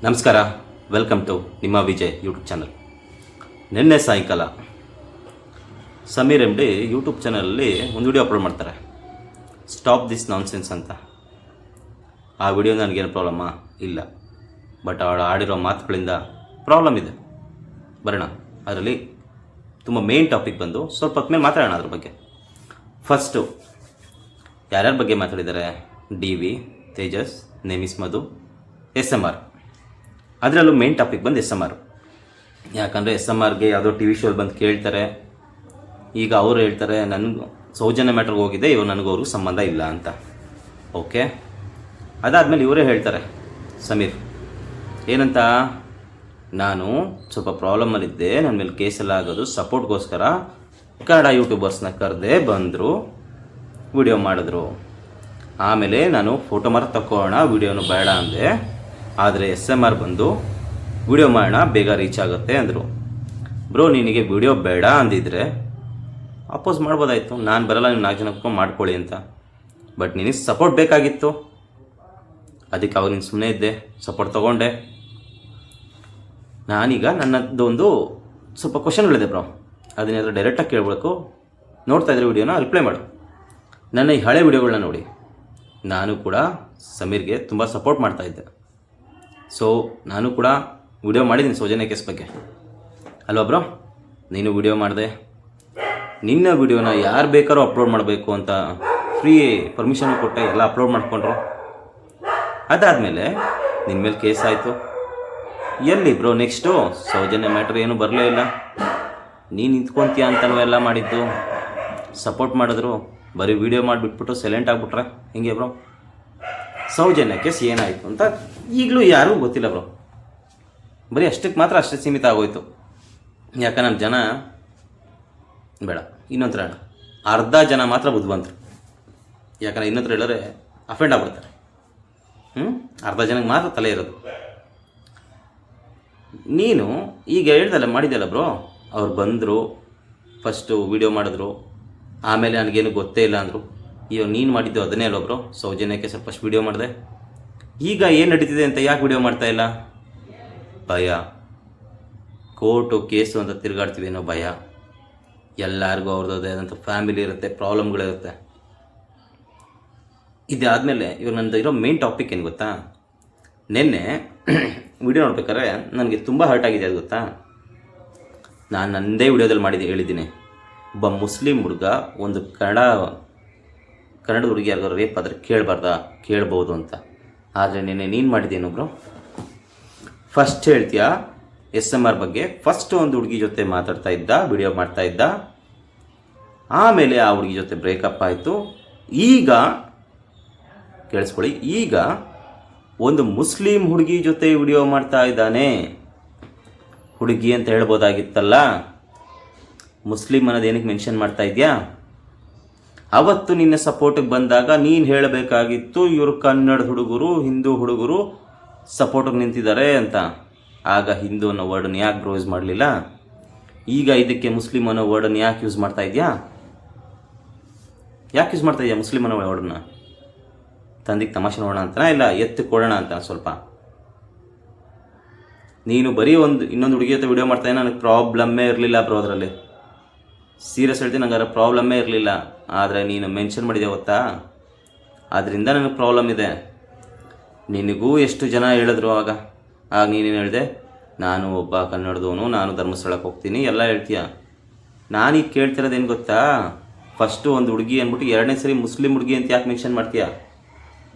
ನಮಸ್ಕಾರ, welcome to ನಿಮ್ಮ Vijay YouTube channel. ನಿನ್ನೆ ಸಾಯಂಕಾಲ ಸಮೀರ್ ಎಮ್ ಡಿ ಯೂಟ್ಯೂಬ್ ಚಾನಲಲ್ಲಿ ಒಂದು ವಿಡಿಯೋ ಅಪ್ಲೋಡ್ ಮಾಡ್ತಾರೆ, ಸ್ಟಾಪ್ ದಿಸ್ ನಾನ್ಸೆನ್ಸ್ ಅಂತ. ಆ ವಿಡಿಯೋ ನನಗೇನು ಪ್ರಾಬ್ಲಮ್ಮಾ? ಇಲ್ಲ, ಬಟ್ ಅವಳು ಆಡಿರೋ ಮಾತುಗಳಿಂದ ಪ್ರಾಬ್ಲಮ್ ಇದೆ. ಬರೋಣ ಅದರಲ್ಲಿ ತುಂಬ ಮೇನ್ ಟಾಪಿಕ್ ಬಂದು ಸ್ವಲ್ಪ ಹೊತ್ತು ಮೇಲೆ ಮಾತಾಡೋಣ ಅದ್ರ ಬಗ್ಗೆ. ಫಸ್ಟು ಯಾರ್ಯಾರ ಬಗ್ಗೆ ಮಾತಾಡಿದ್ದಾರೆ? ಡಿ ವಿ, ತೇಜಸ್, ನೇಮಿಸ್ ಮಧು, ಎಸ್ ಎಮ್ ಆರ್. ಅದರಲ್ಲೂ ಮೇನ್ ಟಾಪಿಕ್ ಬಂದು ಎಸ್ ಎಮ್ ಆರ್. ಯಾಕಂದರೆ ಎಸ್ ಎಮ್ ಆರ್ಗೆ ಯಾವುದೋ ಟಿ ವಿ ಶೋಲ್ಲಿ ಬಂದು ಕೇಳ್ತಾರೆ. ಈಗ ಅವರು ಹೇಳ್ತಾರೆ ನನಗೂ ಸೌಜನ್ಯ ಮ್ಯಾಟ್ರಿಗೆ ಹೋಗಿದೆ, ಇವಾಗ ನನಗೂ ಅವ್ರಿಗೂ ಸಂಬಂಧ ಇಲ್ಲ ಅಂತ. ಓಕೆ, ಅದಾದಮೇಲೆ ಇವರೇ ಹೇಳ್ತಾರೆ ಸಮೀರ್ ಏನಂತ, ನಾನು ಸ್ವಲ್ಪ ಪ್ರಾಬ್ಲಮಲ್ಲಿದ್ದೆ, ನನ್ನ ಮೇಲೆ ಕೇಸೆಲ್ಲ ಆಗೋದು, ಸಪೋರ್ಟ್ಗೋಸ್ಕರ ಕನ್ನಡ ಯೂಟ್ಯೂಬರ್ಸ್ನ ಕರೆದೇ ಬಂದರು, ವಿಡಿಯೋ ಮಾಡಿದ್ರು. ಆಮೇಲೆ ನಾನು ಫೋಟೋ ಮಾತ್ರ ತಕ್ಕೊಳ್ಳೋಣ, ವಿಡಿಯೋನು ಬೇಡ ಅಂದೆ. ಆದರೆ ಎಸ್ ಎಮ್ ಆರ್ ಬಂದು ವಿಡಿಯೋ ಮಾಡೋಣ, ಬೇಗ ರೀಚ್ ಆಗುತ್ತೆ ಅಂದರು. ಬ್ರೋ, ನಿನಗೆ ವಿಡಿಯೋ ಬೇಡ ಅಂದಿದ್ರೆ ಅಪೋಸ್ ಮಾಡ್ಬೋದಾಯಿತು, ನಾನು ಬರಲ್ಲ, ನೀವು 4 ಜನಕ್ಕೂ ಮಾಡ್ಕೊಳ್ಳಿ ಅಂತ. ಬಟ್ ನಿನಗೆ ಸಪೋರ್ಟ್ ಬೇಕಾಗಿತ್ತು, ಅದಕ್ಕೆ ಅವಾಗ ನೀನು ಸುಮ್ಮನೆ ಇದ್ದೆ, ಸಪೋರ್ಟ್ ತೊಗೊಂಡೆ. ನಾನೀಗ ನನ್ನದೊಂದು ಸ್ವಲ್ಪ ಕ್ವಶನ್ಗಳಿದೆ ಬ್ರೋ, ಅದನ್ನೆಲ್ಲ ಡೈರೆಕ್ಟಾಗಿ ಕೇಳಬೇಕು. ನೋಡ್ತಾ ಇದ್ರೆ ವಿಡಿಯೋನ ರಿಪ್ಲೈ ಮಾಡು. ನನ್ನ ಈ ಹಳೆ ವಿಡಿಯೋಗಳನ್ನ ನೋಡಿ. ನಾನು ಕೂಡ ಸಮೀರ್ಗೆ ತುಂಬ ಸಪೋರ್ಟ್ ಮಾಡ್ತಾಯಿದ್ದೆ. ಸೊ ನಾನು ಕೂಡ ವಿಡಿಯೋ ಮಾಡಿದ್ದೀನಿ ಸೌಜನ್ಯ ಕೇಸ್ ಬಗ್ಗೆ, ಅಲ್ವಾ ಬ್ರೋ? ನೀನು ವಿಡಿಯೋ ಮಾಡಿದೆ, ನಿನ್ನ ವಿಡಿಯೋನ ಯಾರು ಬೇಕಾದ್ರೂ ಅಪ್ಲೋಡ್ ಮಾಡಬೇಕು ಅಂತ ಫ್ರೀ ಪರ್ಮಿಷನ್ ಕೊಟ್ಟೆ, ಎಲ್ಲ ಅಪ್ಲೋಡ್ ಮಾಡ್ಕೊಂಡ್ರು. ಅದಾದಮೇಲೆ ನಿನ್ನ ಮೇಲೆ ಕೇಸ್ ಆಯಿತು. ಎಲ್ಲಿ ಬ್ರೋ ನೆಕ್ಸ್ಟು? ಸೌಜನ್ಯ ಮ್ಯಾಟ್ರ್ ಏನೂ ಬರಲೇ ಇಲ್ಲ. ನೀನು ನಿಂತ್ಕೊತೀಯ ಅಂತಲ್ವ ಎಲ್ಲ ಮಾಡಿದ್ದು, ಸಪೋರ್ಟ್ ಮಾಡಿದ್ರು, ಬರೀ ವಿಡಿಯೋ ಮಾಡಿಬಿಟ್ಬಿಟ್ಟು ಸೈಲೆಂಟ್ ಆಗಿಬಿಟ್ರೆ ಹಿಂಗೆ ಬ್ರೋ? ಸೌಜನ್ಯ ಕೇಸ್ ಏನಾಯಿತು ಅಂತ ಈಗಲೂ ಯಾರಿಗೂ ಗೊತ್ತಿಲ್ಲ ಬ್ರೋ. ಬರೀ ಅಷ್ಟಕ್ಕೆ ಮಾತ್ರ ಅಷ್ಟೇ ಸೀಮಿತ ಆಗೋಯ್ತು. ಯಾಕೆ ನಮ್ಮ ಜನ ಬೇಡ, ಇನ್ನೊಂಥರ ಹೇಳ, ಅರ್ಧ ಜನ ಮಾತ್ರ ಬುದ್ಧಿವಂತರು. ಯಾಕಂದರೆ ಇನ್ನೊಂಥರ ಹೇಳಿದ್ರೆ ಅಫೆಂಡ್ ಆಗ್ಬಿಡ್ತಾರೆ. ಅರ್ಧ ಜನಕ್ಕೆ ಮಾತ್ರ ತಲೆ ಇರೋದು. ನೀನು ಈಗ ಹೇಳ್ದಲ್ಲ, ಮಾಡಿದ್ದಲ್ಲ ಬ್ರೋ, ಅವ್ರು ಬಂದರು, ಫಸ್ಟು ವಿಡಿಯೋ ಮಾಡಿದ್ರು, ಆಮೇಲೆ ನನಗೇನು ಗೊತ್ತೇ ಇಲ್ಲ ಅಂದರು. ಇವಾಗ ನೀನು ಮಾಡಿದ್ದು ಅದನ್ನೇ ಅಲ್ವ ಬ್ರೋ? ಸೌಜನ್ಯಕ್ಕೆ ಸ್ವಲ್ಪ ಫಸ್ಟ್ ವಿಡಿಯೋ ಮಾಡಿದೆ, ಈಗ ಏನು ನಡೀತಿದೆ ಅಂತ ಯಾಕೆ ವಿಡಿಯೋ ಮಾಡ್ತಾಯಿಲ್ಲ? ಭಯ, ಕೋರ್ಟು ಕೇಸು ಅಂತ ತಿರುಗಾಡ್ತೀವಿ ಅನ್ನೋ ಭಯ. ಎಲ್ಲರಿಗೂ ಅವ್ರದ್ದೇ ಆದಂಥ ಫ್ಯಾಮಿಲಿ ಇರುತ್ತೆ, ಪ್ರಾಬ್ಲಮ್ಗಳಿರುತ್ತೆ. ಇದಾದಮೇಲೆ ಇವಾಗ ನಂದು ಇರೋ ಮೇನ್ ಟಾಪಿಕ್ ಏನು ಗೊತ್ತಾ? ನಿನ್ನೆ ವಿಡಿಯೋ ನೋಡ್ಬೇಕಾದ್ರೆ ನನಗೆ ತುಂಬ ಹರ್ಟ್ ಆಗಿದೆ. ಅದು ಗೊತ್ತಾ? ನಾನು ನನ್ನದೇ ವಿಡಿಯೋದಲ್ಲಿ ಹೇಳಿದ್ದೀನಿ, ಒಬ್ಬ ಮುಸ್ಲಿಂ ಹುಡುಗ ಒಂದು ಕನ್ನಡ ಹುಡುಗಿ ಯಾರಿಗಾರು ರೇಪ್ ಆದರೆ ಕೇಳ್ಬೋದು ಅಂತ. ಆದರೆ ನೀನು ಮಾಡಿದ್ದೇನು ಬ್ರೋ? ಫಸ್ಟ್ ಹೇಳ್ತೀಯಾ ಎಸ್ ಎಮ್ ಆರ್ ಬಗ್ಗೆ, ಫಸ್ಟ್ ಒಂದು ಹುಡುಗಿ ಜೊತೆ ಮಾತಾಡ್ತಾ ಇದ್ದ, ವಿಡಿಯೋ ಮಾಡ್ತಾ ಇದ್ದ, ಆಮೇಲೆ ಆ ಹುಡುಗಿ ಜೊತೆ ಬ್ರೇಕಪ್ ಆಯಿತು. ಈಗ ಕೇಳಿಸ್ಕೊಳ್ಳಿ, ಈಗ ಒಂದು ಮುಸ್ಲಿಂ ಹುಡುಗಿ ಜೊತೆ ವಿಡಿಯೋ ಮಾಡ್ತಾ ಇದ್ದಾನೆ. ಹುಡುಗಿ ಅಂತ ಹೇಳ್ಬೋದಾಗಿತ್ತಲ್ಲ, ಮುಸ್ಲಿಂ ಅನ್ನೋದು ಏನಕ್ಕೆ ಮೆನ್ಷನ್ ಮಾಡ್ತಾ ಇದೆಯಾ? ಅವತ್ತು ನಿನ್ನ ಸಪೋರ್ಟಿಗೆ ಬಂದಾಗ ನೀನು ಹೇಳಬೇಕಾಗಿತ್ತು, ಇವರು ಕನ್ನಡ ಹುಡುಗರು, ಹಿಂದೂ ಹುಡುಗರು ಸಪೋರ್ಟಿಗೆ ನಿಂತಿದ್ದಾರೆ ಅಂತ. ಆಗ ಹಿಂದೂ ಅನ್ನೋ ವರ್ಡನ್ನು ಯಾಕೆ ಬ್ರೋ ಯೂಸ್ ಮಾಡಲಿಲ್ಲ? ಈಗ ಇದಕ್ಕೆ ಮುಸ್ಲಿಂ ಅನ್ನೋ ವರ್ಡನ್ನು ಯಾಕೆ ಯೂಸ್ ಮಾಡ್ತಾ ಇದೆಯಾ? ಯಾಕೆ ಯೂಸ್ ಮಾಡ್ತಾ ಇದೆಯಾ ಮುಸ್ಲಿಂ ಅನ್ನೋ ವರ್ಡನ್ನ? ತಂದಿಗೆ ತಮಾಷೆ ನೋಡೋಣ ಅಂತನಾ, ಇಲ್ಲ ಎತ್ತು ಕೊಡೋಣ ಅಂತ? ಸ್ವಲ್ಪ ನೀನು ಬರೀ ಇನ್ನೊಂದು ಹುಡುಗಿ ಜೊತೆ ವಿಡಿಯೋ ಮಾಡ್ತಾ ಇದ್ದ, ನನಗೆ ಪ್ರಾಬ್ಲಮ್ಮೇ ಇರಲಿಲ್ಲ ಬ್ರೋ. ಅದರಲ್ಲಿ ಸೀರಿಯಸ್ ಹೇಳ್ತೀನಿ, ನಂಗೆ ಅದರ ಪ್ರಾಬ್ಲಮ್ಮೇ ಇರಲಿಲ್ಲ. ಆದರೆ ನೀನು ಮೆನ್ಷನ್ ಮಾಡಿದೆ ಗೊತ್ತಾ, ಅದರಿಂದ ನನಗೆ ಪ್ರಾಬ್ಲಮ್ ಇದೆ. ನಿನಗೂ ಎಷ್ಟು ಜನ ಹೇಳಿದ್ರು ಆಗ ನೀನೇನು ಹೇಳಿದೆ? ನಾನು ಒಬ್ಬ ಕನ್ನಡದವನು, ನಾನು ಧರ್ಮಸ್ಥಳಕ್ಕೆ ಹೋಗ್ತೀನಿ ಎಲ್ಲ ಹೇಳ್ತೀಯ. ನಾನೀಗ ಕೇಳ್ತಿರೋದೇನು ಗೊತ್ತಾ? ಫಸ್ಟು ಒಂದು ಹುಡುಗಿ ಅಂದ್ಬಿಟ್ಟು 2ನೇ ಸರಿ ಮುಸ್ಲಿಂ ಹುಡುಗಿ ಅಂತ ಯಾಕೆ ಮೆನ್ಷನ್ ಮಾಡ್ತೀಯ?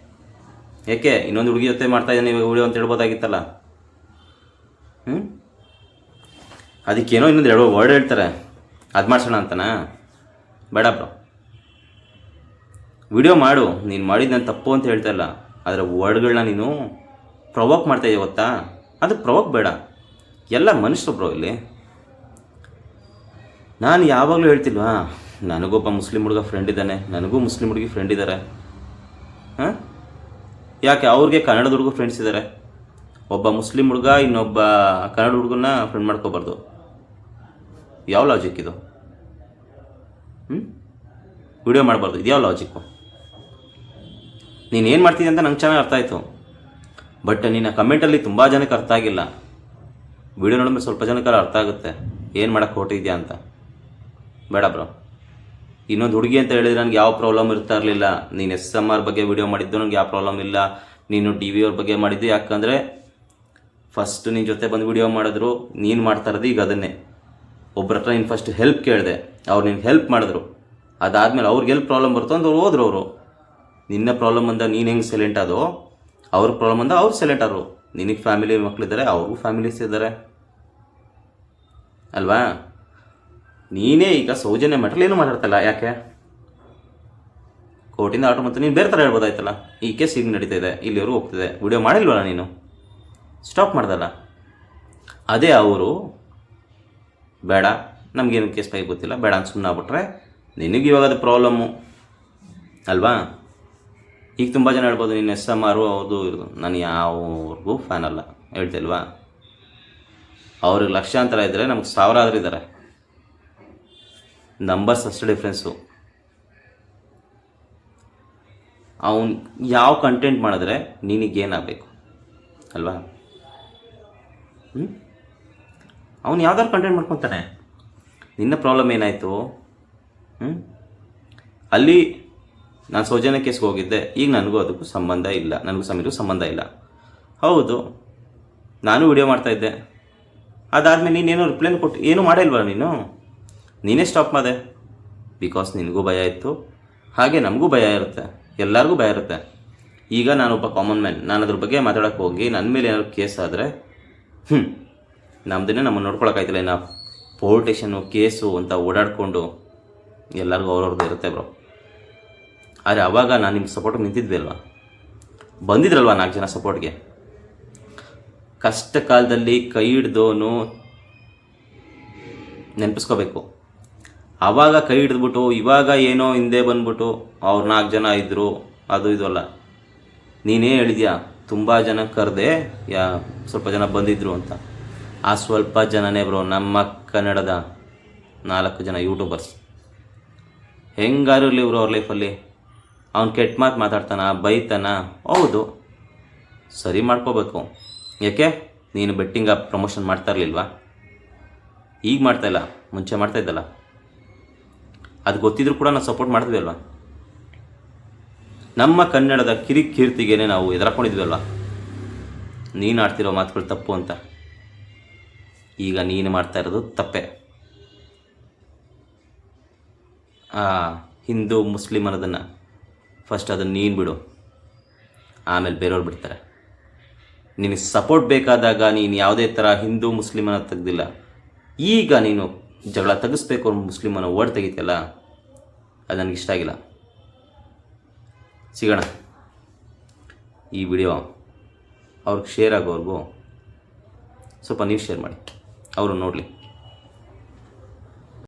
ಯಾಕೆ ಇನ್ನೊಂದು ಹುಡುಗಿ ಜೊತೆ ಮಾಡ್ತಾ ಇದ್ದಾನೆ ಇವಾಗ ವಿಡಿಯೋ ಅಂತ ಹೇಳ್ಬೋದಾಗಿತ್ತಲ್ಲ? ಅದಕ್ಕೇನೋ ಇನ್ನೊಂದು 2 ವರ್ಡ್ ಹೇಳ್ತಾರೆ, ಅದು ಮಾಡ್ಸೋಣ ಅಂತನಾ? ಬೇಡ ಬ್ರೋ, ವಿಡಿಯೋ ಮಾಡು. ನೀನು ಮಾಡಿದ್ದು ನಾನು ತಪ್ಪು ಅಂತ ಹೇಳ್ತಾ ಇಲ್ಲ, ಆದರೆ ವರ್ಡ್ಗಳನ್ನ ನೀನು ಪ್ರೊವೋಕ್ ಮಾಡ್ತಾಯಿದ್ದೆ ಗೊತ್ತಾ? ಅದು ಪ್ರೊವೋಕ್ ಬೇಡ. ಎಲ್ಲ ಮನುಷ್ಯರು ಬ್ರೋ ಇಲ್ಲಿ. ನಾನು ಯಾವಾಗಲೂ ಹೇಳ್ತಿಲ್ವಾ, ನನಗೊಬ್ಬ ಮುಸ್ಲಿಂ ಹುಡುಗ ಫ್ರೆಂಡ್ ಇದ್ದಾನೆ, ನನಗೂ ಮುಸ್ಲಿಂ ಹುಡುಗಿ ಫ್ರೆಂಡ್ ಇದ್ದಾರೆ. ಯಾಕೆ ಅವ್ರಿಗೆ ಕನ್ನಡದ ಹುಡುಗ ಫ್ರೆಂಡ್ಸ್ ಇದ್ದಾರೆ? ಒಬ್ಬ ಮುಸ್ಲಿಂ ಹುಡುಗ ಇನ್ನೊಬ್ಬ ಕನ್ನಡ ಹುಡುಗನ್ನ ಫ್ರೆಂಡ್ ಮಾಡ್ಕೋಬಾರ್ದು? ಯಾವ ಲಾಜಿಕ್ ಇದು? ವಿಡಿಯೋ ಮಾಡಬಾರ್ದು, ಇದ್ಯಾವ ಲಾಜಿಕ್ಕು? ನೀನೇನು ಮಾಡ್ತಿದ್ದೆ ಅಂತ ನಂಗೆ ಚೆನ್ನಾಗಿ ಅರ್ಥ ಆಯಿತು. ಬಟ್ ನಿನ್ನ ಕಮೆಂಟಲ್ಲಿ ತುಂಬ ಜನಕ್ಕೆ ಅರ್ಥ ಆಗಿಲ್ಲ. ವಿಡಿಯೋ ನೋಡಿದ್ರೆ ಸ್ವಲ್ಪ ಜನಕ್ಕೆ ಅರ್ಥ ಆಗುತ್ತೆ ಏನು ಮಾಡೋಕ್ಕೆ ಹೊರಟಿದ್ಯಾ ಅಂತ. ಬೇಡ ಬ್ರೋ. ಇನ್ನೊಂದು ಹುಡುಗಿ ಅಂತ ಹೇಳಿದ್ರೆ ನನಗೆ ಯಾವ ಪ್ರಾಬ್ಲಮ್ ಇರ್ತಾ ಇರಲಿಲ್ಲ. ನೀನು SMR ಬಗ್ಗೆ ವಿಡಿಯೋ ಮಾಡಿದ್ದು ನನಗೆ ಯಾವ ಪ್ರಾಬ್ಲಮ್ ಇಲ್ಲ. ನೀನು DV ಅವ್ರ ಬಗ್ಗೆ ಮಾಡಿದ್ದು ಯಾಕಂದರೆ ಫಸ್ಟ್ ನಿನ್ನ ಜೊತೆ ಬಂದು ವಿಡಿಯೋ ಮಾಡಿದ್ರು. ನೀನು ಮಾಡ್ತಾ ಇರೋದು ಈಗ ಅದನ್ನೇ. ಒಬ್ಬರ ಹತ್ರ ನೀನು ಫಸ್ಟ್ ಹೆಲ್ಪ್ ಕೇಳಿದೆ, ಅವ್ರು ನಿನ್ಗೆ ಹೆಲ್ಪ್ ಮಾಡಿದ್ರು. ಅದಾದಮೇಲೆ ಅವ್ರಿಗೆ ಎಲ್ಲಿ ಪ್ರಾಬ್ಲಮ್ ಬರುತ್ತೋ ಅಂತ ಹೋದ್ರು ಅವರು. ನಿನ್ನ ಪ್ರಾಬ್ಲಮ್ ಅಂದ ನೀನು ಹೆಂಗೆ ಸೈಲೆಂಟ್ ಆದೋ, ಅವ್ರ ಪ್ರಾಬ್ಲಮ್ ಅಂದ ಅವ್ರು ಸೈಲೆಂಟ್ ಆದರು. ನಿನಗೆ ಫ್ಯಾಮಿಲಿ ಮಕ್ಕಳಿದ್ದಾರೆ, ಅವ್ರಿಗೂ ಫ್ಯಾಮಿಲೀಸ್ ಇದ್ದಾರೆ ಅಲ್ವಾ? ನೀನೇ ಈಗ ಸೌಜನ್ಯ ಮ್ಯಾಟ್ರಲ್ಲಿ ಏನೂ ಮಾತಾಡ್ತಲ್ಲ, ಯಾಕೆ? ಕೋರ್ಟಿಂದ ಆರ್ಡರ್ ಮತ್ತು ನೀನು ಬೇರೆ ಥರ ಹೇಳ್ಬೋದಾಯ್ತಲ್ಲ. ಈ ಕೇಸ್ ಈಗ ನಡೀತಾ ಇದೆ, ಇಲ್ಲಿವರೆಗೂ ಹೋಗ್ತಿದೆ, ವಿಡಿಯೋ ಮಾಡಿಲ್ವಲ್ಲ ನೀನು, ಸ್ಟಾಪ್ ಮಾಡ್ದಲ್ಲ. ಅದೇ ಅವರು ಬೇಡ ನಮಗೇನು ಕೇಸ್ ಬಗ್ಗೆ ಗೊತ್ತಿಲ್ಲ ಬೇಡ ಅಂತ ಸುಮ್ಮನೆ ಆಗ್ಬಿಟ್ರೆ ನಿನಗೆ ಇವಾಗ ಅದು ಪ್ರಾಬ್ಲಮ್ಮು ಅಲ್ವಾ? ಈಗ ತುಂಬ ಜನ ಹೇಳ್ಬೋದು ನೀನು SMR ಹೌದು ಇರೋದು. ನಾನು ಯಾವ್ರಿಗೂ ಫ್ಯಾನ್ ಅಲ್ಲ ಹೇಳ್ತಿಲ್ವಾ? ಅವ್ರಿಗೆ ಲಕ್ಷಾಂತರ ಇದ್ದರೆ ನಮ್ಗೆ 1000 ಆದರೂ ಇದ್ದಾರೆ. ನಂಬರ್ಸ್ ಅಷ್ಟು ಡಿಫ್ರೆನ್ಸು. ಅವನು ಯಾವ ಕಂಟೆಂಟ್ ಮಾಡಿದ್ರೆ ನಿನಗೇನಾಗಬೇಕು ಅಲ್ವಾ? ಅವನು ಯಾವ್ದಾದ್ರು ಕಂಟೆಂಟ್ ಮಾಡ್ಕೊತಾನೆ. ನಿನ್ನ ಪ್ರಾಬ್ಲಮ್ ಏನಾಯಿತು? ಅಲ್ಲಿ ನಾನು ಸೌಜನ್ಯ ಕೇಸ್ಗೆ ಹೋಗಿದ್ದೆ, ಈಗ ನನಗೂ ಅದಕ್ಕೂ ಸಂಬಂಧ ಇಲ್ಲ, ನನಗೂ ಸಮೀರಿಗೂ ಸಂಬಂಧ ಇಲ್ಲ. ಹೌದು, ನಾನು ವಿಡಿಯೋ ಮಾಡ್ತಾಯಿದ್ದೆ. ಅದಾದಮೇಲೆ ನೀನೇನು ರಿಪ್ಲೈನ್ ಕೊಟ್ಟು ಏನೂ ಮಾಡಿಲ್ವ ನೀನು? ನೀನೇ ಸ್ಟಾಪ್ ಮಾಡಿದೆ. ಬಿಕಾಸ್ ನಿನಗೂ ಭಯ ಇತ್ತು, ಹಾಗೆ ನಮಗೂ ಭಯ ಇರುತ್ತೆ, ಎಲ್ಲರಿಗೂ ಭಯ ಇರುತ್ತೆ. ಈಗ ನಾನೊಬ್ಬ ಕಾಮನ್ ಮ್ಯಾನ್, ನಾನು ಅದ್ರ ಬಗ್ಗೆ ಮಾತಾಡೋಕ್ಕೆ ಹೋಗಿ ನನ್ನ ಮೇಲೆ ಏನಾದ್ರು ಕೇಸ್ ಆದರೆ ನಮ್ಮದನ್ನೇ ನಮ್ಮನ್ನು ನೋಡ್ಕೊಳಕ್ಕಾಯ್ತಿಲ್ಲ. ಇನ್ನು ಪೊಲೀಸ್ ಸ್ಟೇಷನ್ನು ಕೇಸು ಅಂತ ಓಡಾಡಿಕೊಂಡು ಎಲ್ಲರಿಗೂ ಅವ್ರವ್ರದ್ದು ಇರುತ್ತೆ ಬ್ರೋ. ಆದರೆ ಆವಾಗ ನಾನು ನಿಮ್ಗೆ ಸಪೋರ್ಟಿಗೆ ನಿಂತಿದ್ವಿ ಅಲ್ವಾ, ಬಂದಿದ್ರಲ್ವ 4 ಜನ ಸಪೋರ್ಟ್ಗೆ. ಕಷ್ಟ ಕಾಲದಲ್ಲಿ ಕೈ ಹಿಡ್ದೋನು ನೆನಪಿಸ್ಕೋಬೇಕು. ಆವಾಗ ಕೈ ಹಿಡಿದ್ಬಿಟ್ಟು ಇವಾಗ ಏನೋ ಹಿಂದೆ ಬಂದ್ಬಿಟ್ಟು ಅವ್ರು 4 ಜನ ಇದ್ದರು ಅದು ಇದು ಅಲ್ಲ. ನೀನೇ ಹೇಳಿದ್ಯಾ ತುಂಬ ಜನ ಕರೆದೆ, ಸ್ವಲ್ಪ ಜನ ಬಂದಿದ್ದರು ಅಂತ. ಆ ಸ್ವಲ್ಪ ಜನನೇ ಬ್ರೋ ನಮ್ಮ ಕನ್ನಡದ 4 ಜನ ಯೂಟ್ಯೂಬರ್ಸ್. ಹೆಂಗಾರು ಇರಲಿ ಇವರು ಅವ್ರ ಲೈಫಲ್ಲಿ. ಅವ್ನು ಕೆಟ್ಟ ಮಾತು ಮಾತಾಡ್ತಾನ, ಬೈತಾನ, ಹೌದು ಸರಿ ಮಾಡ್ಕೋಬೇಕು. ಯಾಕೆ ನೀನು ಬೆಟ್ಟಿಂಗ್ ಪ್ರಮೋಷನ್ ಮಾಡ್ತಾ ಇರಲಿಲ್ವಾ? ಈಗ ಮಾಡ್ತಾಯಿಲ್ಲ, ಮುಂಚೆ ಮಾಡ್ತಾಯಿದ್ದಲ್ಲ. ಅದು ಗೊತ್ತಿದ್ರು ಕೂಡ ನಾವು ಸಪೋರ್ಟ್ ಮಾಡ್ತೀವಿ ಅಲ್ವಾ? ನಮ್ಮ ಕನ್ನಡದ ಕಿರಿಕೀರ್ತಿಗೇನೆ ನಾವು ಎದುರಾಕೊಂಡಿದ್ವಿ ಅಲ್ವಾ? ನೀನು ಆಡ್ತಿರೋ ಮಾತುಗಳು ತಪ್ಪು ಅಂತ. ಈಗ ನೀನು ಮಾಡ್ತಾ ಇರೋದು ತಪ್ಪೆ. ಹಿಂದೂ ಮುಸ್ಲಿಮ್ ಅನ್ನೋದನ್ನು ಫಸ್ಟ್ ಅದನ್ನು ನೀನು ಬಿಡು, ಆಮೇಲೆ ಬೇರೆಯವ್ರು ಬಿಡ್ತಾರೆ. ನಿನಗೆ ಸಪೋರ್ಟ್ ಬೇಕಾದಾಗ ನೀನು ಯಾವುದೇ ಥರ ಹಿಂದೂ ಮುಸ್ಲಿಮನ್ನ ತೆಗೆದಿಲ್ಲ. ಈಗ ನೀನು ಜಗಳ ತೆಗಿಸ್ಬೇಕು ಮುಸ್ಲಿಮನ್ನ ಓಡ್ ತೆಗಿತಿಯಲ್ಲ, ಅದು ನನಗಿಷ್ಟ ಆಗಿಲ್ಲ. ಸಿಗೋಣ. ಈ ವಿಡಿಯೋ ಅವ್ರಿಗೆ ಶೇರ್ ಆಗೋವರೆಗೂ ಸ್ವಲ್ಪ ನೀವು ಶೇರ್ ಮಾಡಿ, ಅವರು ನೋಡಲಿ.